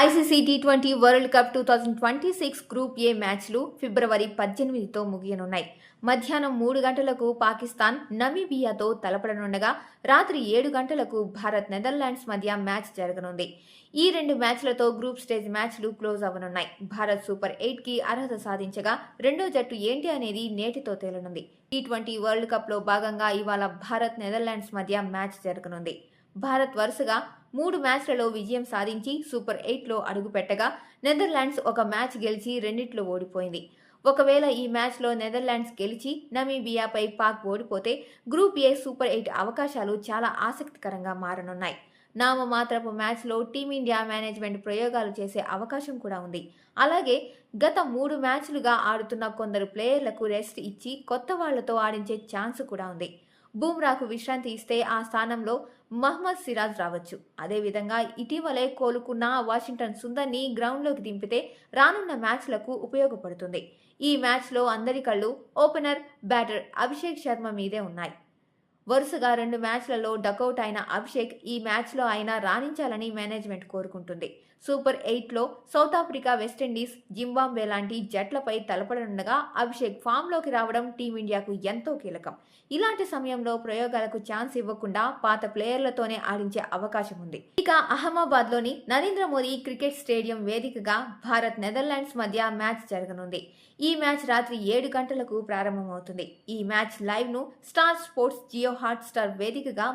ICC T20 world cup 2026 group A మ్యాచ్లు ఫిబ్రవరి 18తో ముగియనున్నాయి. మధ్యాహ్నం 3 గంటలకు పాకిస్తాన్ నమీబియాతో తలపడనుండగా రాత్రి 7 గంటలకు భారత్ నెదర్లాండ్స్ మధ్య మ్యాచ్ జరగనుంది. ఈ రెండు మ్యాచ్లతో గ్రూప్ స్టేజ్ మ్యాచ్లు క్లోజ్ అవ్వనున్నాయి. భారత్ సూపర్ 8కి అర్హత సాధించగా రెండో జట్టు ఏంటి అనేది నేటితో తేలనుంది. టీ20 వరల్డ్ కప్లో భాగంగా ఇవాళ భారత్ నెదర్లాండ్స్ మధ్య మ్యాచ్ జరగనుంది. భారత్ వరుసగా 3 మ్యాచ్లలో విజయం సాధించి సూపర్ 8లో అడుగుపెట్టగా నెదర్లాండ్స్ ఒక మ్యాచ్ గెలిచి రెండిట్లో ఓడిపోయింది. ఒకవేళ ఈ మ్యాచ్లో నెదర్లాండ్స్ గెలిచి నమీబియాపై పాక్ ఓడిపోతే గ్రూప్ ఏ సూపర్ 8 అవకాశాలు చాలా ఆసక్తికరంగా మారనున్నాయి. నామమాత్రపు మ్యాచ్లో టీమిండియా మేనేజ్మెంట్ ప్రయోగాలు చేసే అవకాశం కూడా ఉంది. అలాగే గత 3 మ్యాచ్లుగా ఆడుతున్న కొందరు ప్లేయర్లకు రెస్ట్ ఇచ్చి కొత్త వాళ్లతో ఆడించే ఛాన్స్ కూడా ఉంది. బూమ్రాకు విశ్రాంతి ఇస్తే ఆ స్థానంలో మహ్మద్ సిరాజ్ రావచ్చు. అదేవిధంగా ఇటీవలే కోలుకున్న వాషింగ్టన్ సుందర్ని గ్రౌండ్లోకి దింపితే రానున్న మ్యాచ్లకు ఉపయోగపడుతుంది. ఈ మ్యాచ్లో అందరి కళ్ళు ఓపెనర్, బ్యాటర్ అభిషేక్ శర్మ మీదే ఉన్నాయి. వరుసగా 2 మ్యాచ్లలో డకౌట్ అయిన అభిషేక్ ఈ మ్యాచ్లో అయినా రాణించాలని మేనేజ్మెంట్ కోరుకుంటుంది. సూపర్ 8లో సౌత్ ఆఫ్రికా, వెస్టిండీస్, జింబాబ్వే లాంటి జట్లపై తలపడనుండగా అభిషేక్ ఫామ్లోకి రావడం టీమిండియాకు ఎంతో కీలకం. ఇలాంటి సమయంలో ప్రయోగాలకు ఛాన్స్ ఇవ్వకుండా పాత ప్లేయర్లతోనే ఆడించే అవకాశం ఉంది. ఇక అహ్మదాబాద్లోని నరేంద్ర మోదీ క్రికెట్ స్టేడియం వేదికగా భారత్ నెదర్లాండ్స్ మధ్య మ్యాచ్ జరగనుంది. ఈ మ్యాచ్ రాత్రి 7 గంటలకు ప్రారంభమవుతుంది. ఈ మ్యాచ్ లైవ్ ను Star Sports, Jio Hotstar వేదికగా